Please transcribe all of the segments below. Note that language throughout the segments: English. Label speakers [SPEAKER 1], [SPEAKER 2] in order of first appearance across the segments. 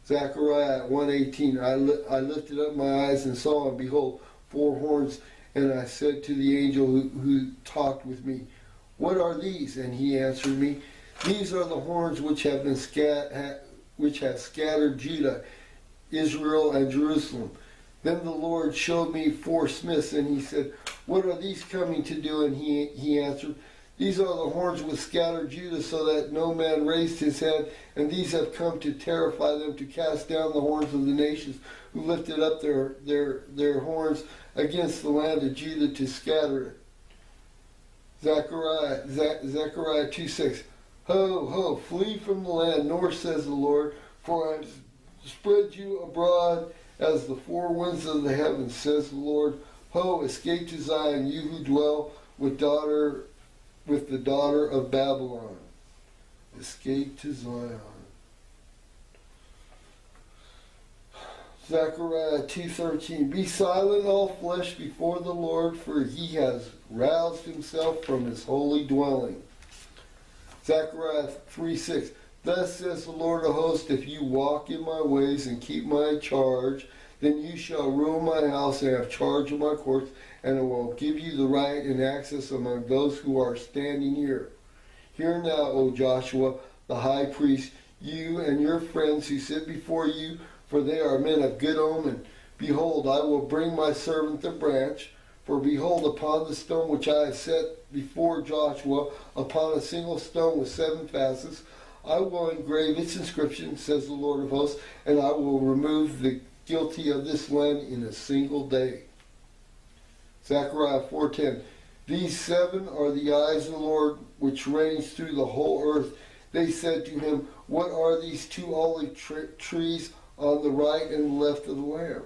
[SPEAKER 1] Zachariah 1:18. I lifted up my eyes and saw, and behold, 4 horns. And I said to the angel who talked with me, what are these? And he answered me, these are the horns which have scattered Judah, Israel, and Jerusalem. Then the Lord showed me 4 smiths, and he said, what are these coming to do? And he answered, these are the horns which scattered Judah, so that no man raised his head, and these have come to terrify them, to cast down the horns of the nations, who lifted up their horns against the land of Judah to scatter it. Zechariah 2:6. Ho, ho, flee from the land, nor says the Lord, for I have spread you abroad as the 4 winds of the heavens, says the Lord. Ho, escape to Zion, you who dwell with the daughter of Babylon. Escape to Zion. Zechariah 2:13. Be silent, all flesh, before the Lord, for he has roused himself from his holy dwelling. Zechariah 3:6. Thus says the Lord of hosts, if you walk in my ways and keep my charge, then you shall rule my house and have charge of my courts, and I will give you the right and access among those who are standing here. Hear now, O Joshua, the high priest, you and your friends who sit before you, for they are men of good omen. Behold, I will bring my servant the branch, for behold, upon the stone which I have set before Joshua, upon a single stone with 7 facets, I will engrave its inscription, says the Lord of hosts, and I will remove the guilty of this land in a single day. Zechariah 4:10. These 7 are the eyes of the Lord, which reigns through the whole earth. They said to him, what are these 2 olive trees on the right and left of the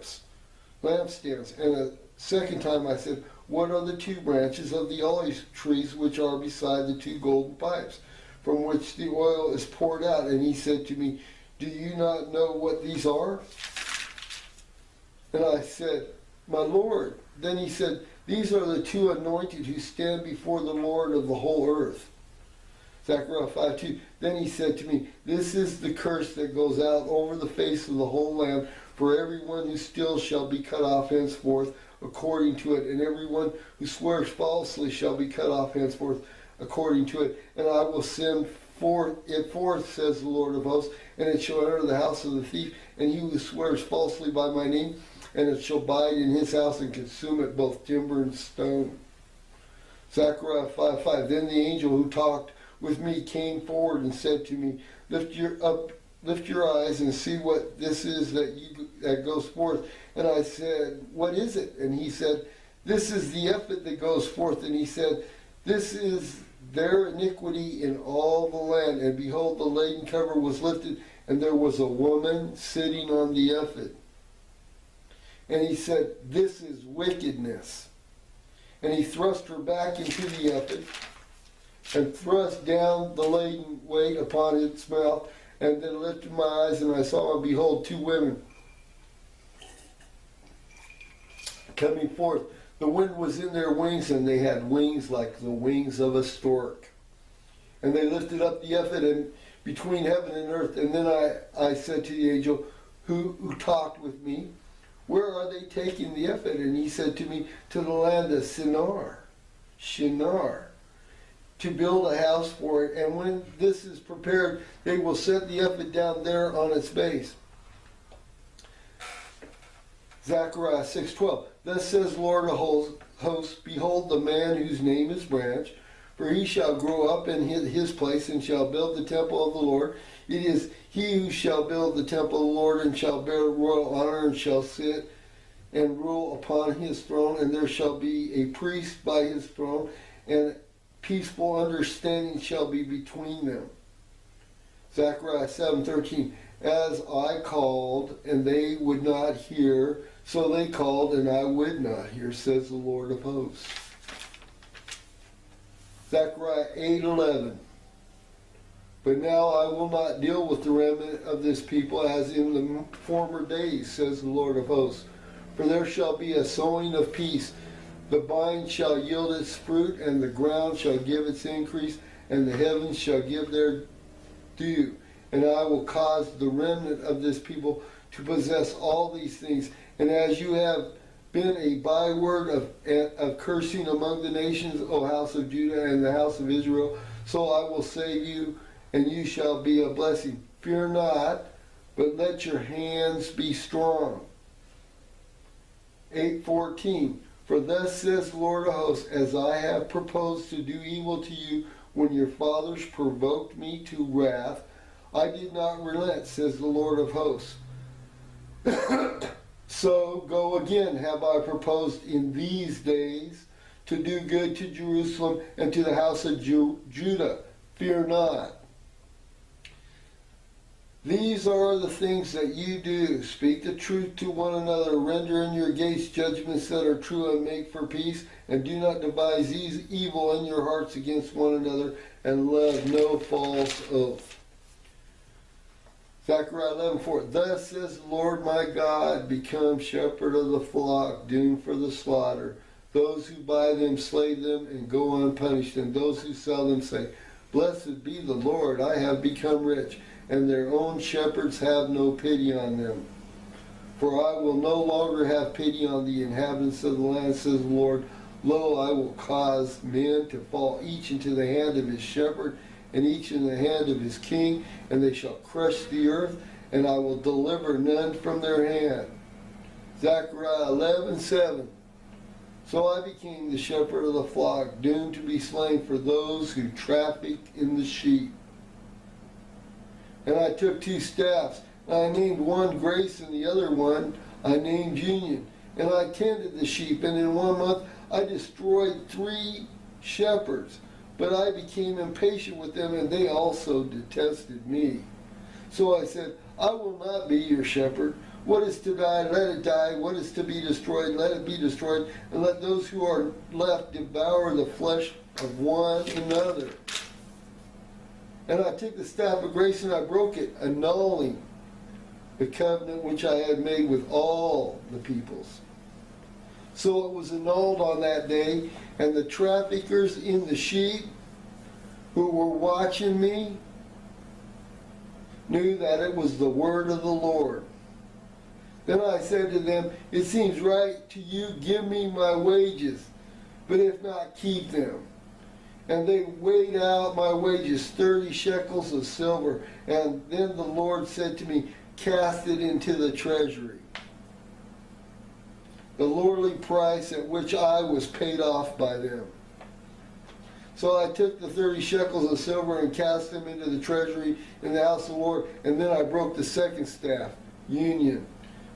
[SPEAKER 1] lampstands? And a second time I said, what are the 2 branches of the olive trees which are beside the 2 golden pipes, from which the oil is poured out? And he said to me, do you not know what these are? And I said, my Lord. Then he said, these are the 2 anointed who stand before the Lord of the whole earth. Zechariah 5:2. Then he said to me, this is the curse that goes out over the face of the whole land, for everyone who steals shall be cut off henceforth according to it, and everyone who swears falsely shall be cut off henceforth according to it. And I will send it forth, says the Lord of hosts, and it shall enter the house of the thief, and he who swears falsely by my name, and it shall abide in his house and consume it, both timber and stone. Zechariah 5:5. Then the angel who talked with me came forward and said to me, lift your eyes and see what this is that goes forth. And I said, what is it? And he said, this is the ephod that goes forth. And he said, this is their iniquity in all the land. And behold, the laden cover was lifted, and there was a woman sitting on the ephod. And he said, this is wickedness. And he thrust her back into the ephod, and thrust down the laden weight upon its mouth, and then lifted my eyes, and I saw, and behold, 2 women coming forth. The wind was in their wings, and they had wings like the wings of a stork. And they lifted up the ephod and between heaven and earth. And then I said to the angel who talked with me, where are they taking the ephod? And he said to me, to the land of Shinar, to build a house for it. And when this is prepared, they will set the ephod down there on its base. Zechariah 6:12. Thus says the Lord of hosts, behold the man whose name is Branch, for he shall grow up in his place and shall build the temple of the Lord. It is he who shall build the temple of the Lord and shall bear royal honor and shall sit and rule upon his throne, and there shall be a priest by his throne, and peaceful understanding shall be between them. Zechariah 7:13. As I called, and they would not hear, so they called, and I would not hear, says the Lord of hosts. Zechariah 8:11. But now I will not deal with the remnant of this people as in the former days, says the Lord of hosts. For there shall be a sowing of peace. The vine shall yield its fruit, and the ground shall give its increase, and the heavens shall give their dew. and I will cause the remnant of this people to possess all these things. And as you have been a byword of cursing among the nations, O house of Judah and the house of Israel, so I will save you, and you shall be a blessing. Fear not, but let your hands be strong. 8:14. For thus says the Lord of hosts, as I have proposed to do evil to you when your fathers provoked me to wrath, I did not relent, says the Lord of hosts. So go again, have I proposed in these days to do good to Jerusalem and to the house of Judah. Fear not. These are the things that you do. Speak the truth to one another. Render in your gates judgments that are true, and make for peace. And do not devise evil in your hearts against one another, and love no false oath. Zechariah 11:4. Thus says the Lord my God, become shepherd of the flock, doomed for the slaughter. Those who buy them slay them and go unpunished, and those who sell them say, Blessed be the Lord, I have become rich. And their own shepherds have no pity on them. For I will no longer have pity on the inhabitants of the land, says the Lord. Lo, I will cause men to fall each into the hand of his shepherd, and each in the hand of his king, and they shall crush the earth, and I will deliver none from their hand. Zechariah 11:7. So I became the shepherd of the flock, doomed to be slain for those who traffic in the sheep. And I took 2 staffs, and I named one Grace, and the other one I named Union. And I tended the sheep, and in 1 month I destroyed 3 shepherds. But I became impatient with them, and they also detested me. So I said, I will not be your shepherd. What is to die, let it die. What is to be destroyed, let it be destroyed. And let those who are left devour the flesh of one another. And I took the staff of grace and I broke it, annulling the covenant which I had made with all the peoples. So it was annulled on that day, and the traffickers in the sheep who were watching me knew that it was the word of the Lord. Then I said to them, It seems right to you, give me my wages, but if not, keep them. And they weighed out my wages, 30 shekels of silver. And then the Lord said to me, Cast it into the treasury. The lordly price at which I was paid off by them. So I took the 30 shekels of silver and cast them into the treasury in the house of the Lord. And then I broke the second staff, union,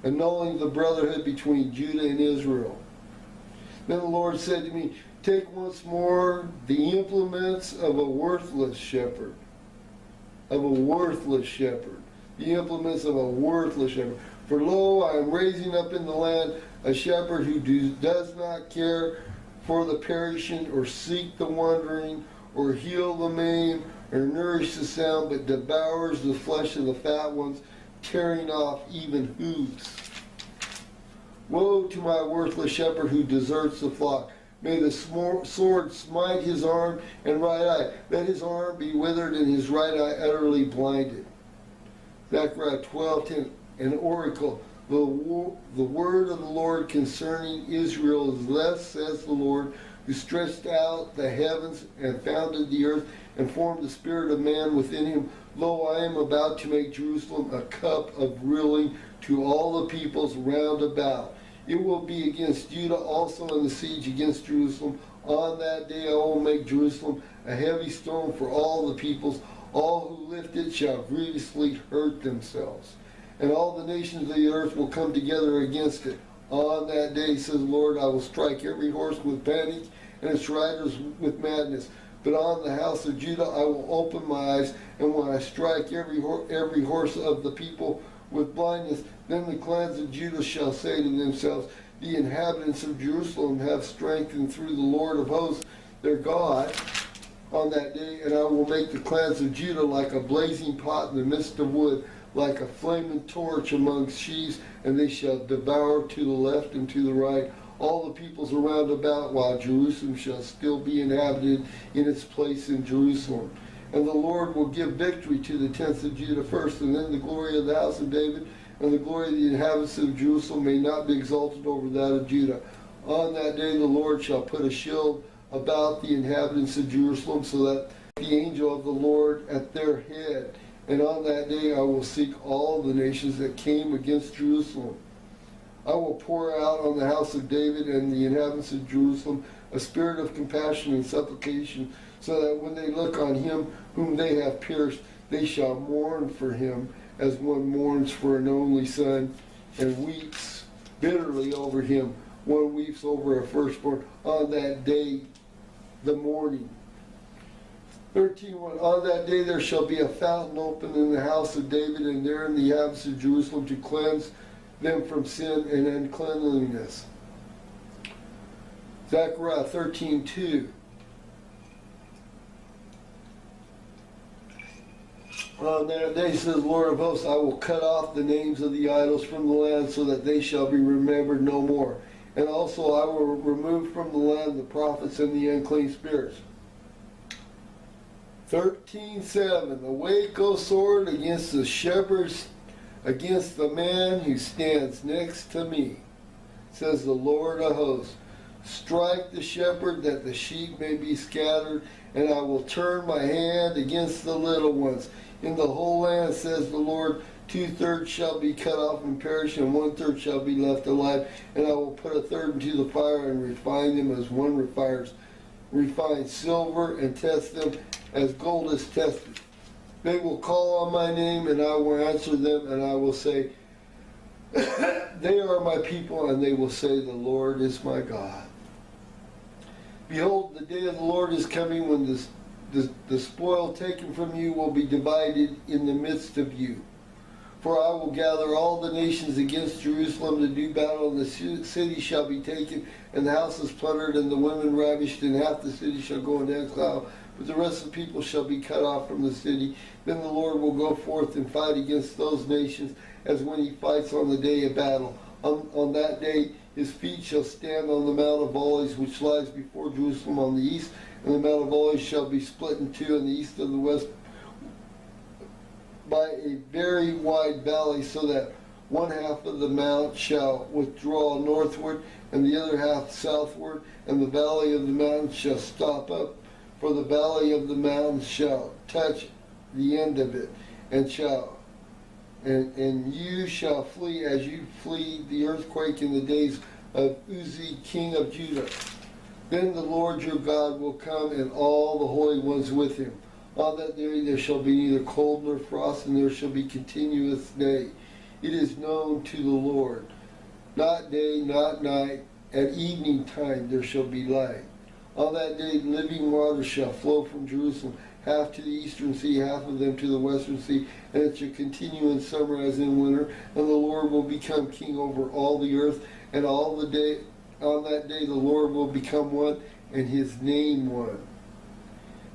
[SPEAKER 1] annulling the brotherhood between Judah and Israel. Then the Lord said to me, Take once more the implements of a worthless shepherd. Of a worthless shepherd. The implements of a worthless shepherd. For lo, I am raising up in the land a shepherd who does not care for the perishing, or seek the wandering, or heal the maimed, or nourish the sound, but devours the flesh of the fat ones, tearing off even hooves. Woe to my worthless shepherd who deserts the flock. May the sword smite his arm and right eye. Let his arm be withered and his right eye utterly blinded. Zechariah 12:10, an oracle. The word of the Lord concerning Israel is thus says the Lord, who stretched out the heavens and founded the earth and formed the spirit of man within him. Lo, I am about to make Jerusalem a cup of ruling to all the peoples round about. It will be against Judah also, in the siege against Jerusalem. On that day I will make Jerusalem a heavy stone for all the peoples. All who lift it shall grievously hurt themselves. And all the nations of the earth will come together against it. On that day, says the Lord, I will strike every horse with panic and its riders with madness. But on the house of Judah I will open my eyes, and when I strike every horse of the people with blindness, then the clans of Judah shall say to themselves, The inhabitants of Jerusalem have strengthened through the Lord of hosts, their God, on that day. And I will make the clans of Judah like a blazing pot in the midst of wood, like a flaming torch among sheaves, and they shall devour to the left and to the right all the peoples around about, while Jerusalem shall still be inhabited in its place in Jerusalem. And the Lord will give victory to the tents of Judah first, and then the glory of the house of David and the glory of the inhabitants of Jerusalem may not be exalted over that of Judah. On that day the Lord shall put a shield about the inhabitants of Jerusalem, so that the angel of the Lord at their head. And on that day I will seek all the nations that came against Jerusalem. I will pour out on the house of David and the inhabitants of Jerusalem a spirit of compassion and supplication, so that when they look on him whom they have pierced, they shall mourn for him as one mourns for an only son, and weeps bitterly over him. One weeps over a firstborn on that day, the mourning. 13:1. On that day there shall be a fountain open in the house of David, and there in the inhabitants of Jerusalem, to cleanse them from sin and uncleanliness. Zechariah 13:2. On that day, says the Lord of hosts, I will cut off the names of the idols from the land, so that they shall be remembered no more. And also I will remove from the land the prophets and the unclean spirits. 13:7. Awake, O sword, against the shepherds, against the man who stands next to me, says the Lord of hosts. Strike the shepherd, that the sheep may be scattered, and I will turn my hand against the little ones. In the whole land, says the Lord, 2/3 shall be cut off and perish, and 1/3 shall be left alive. And I will put 1/3 into the fire, and refine them as one refines silver, and test them as gold is tested. They will call on my name, and I will answer them, and I will say, they are my people, and they will say, the Lord is my God. Behold, the day of the Lord is coming, when the spoil taken from you will be divided in the midst of you. For I will gather all the nations against Jerusalem to do battle, and the city shall be taken, and the houses plundered, and the women ravished, and half the city shall go into exile, but the rest of the people shall be cut off from the city. Then the Lord will go forth and fight against those nations, as when he fights on the day of battle. On that day his feet shall stand on the Mount of Olives, which lies before Jerusalem on the east, and the Mount of Olives shall be split in two on the east and the west by a very wide valley, so that one half of the mount shall withdraw northward, and the other half southward, and the valley of the mountains shall stop up, for the valley of the mountains shall touch the end of it, and you shall flee as you flee the earthquake in the days of Uzziah king of Judah. Then the Lord your God will come, and all the holy ones with him. On that day there shall be neither cold nor frost, and there shall be continuous day. It is known to the Lord. Not day, not night. At evening time there shall be light. On that day living waters shall flow from Jerusalem, half to the eastern sea, half of them to the western sea, and it shall continue in summer as in winter, and the Lord will become king over all the earth, and on that day the Lord will become one, and his name one.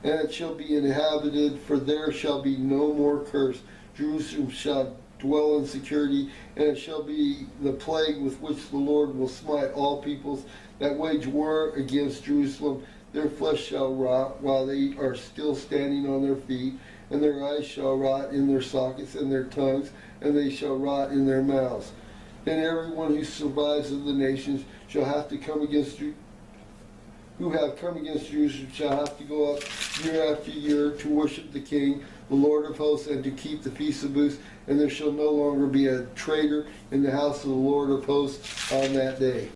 [SPEAKER 1] And it shall be inhabited, for there shall be no more curse. Jerusalem shall dwell in security, and it shall be the plague with which the Lord will smite all peoples that wage war against Jerusalem. Their flesh shall rot while they are still standing on their feet, and their eyes shall rot in their sockets, and their tongues, and they shall rot in their mouths. Then everyone who survives of the nations shall have to come against you, who have come against Jerusalem shall have to go up year after year to worship the King, the Lord of hosts, and to keep the Feast of Booths, and there shall no longer be a traitor in the house of the Lord of hosts on that day.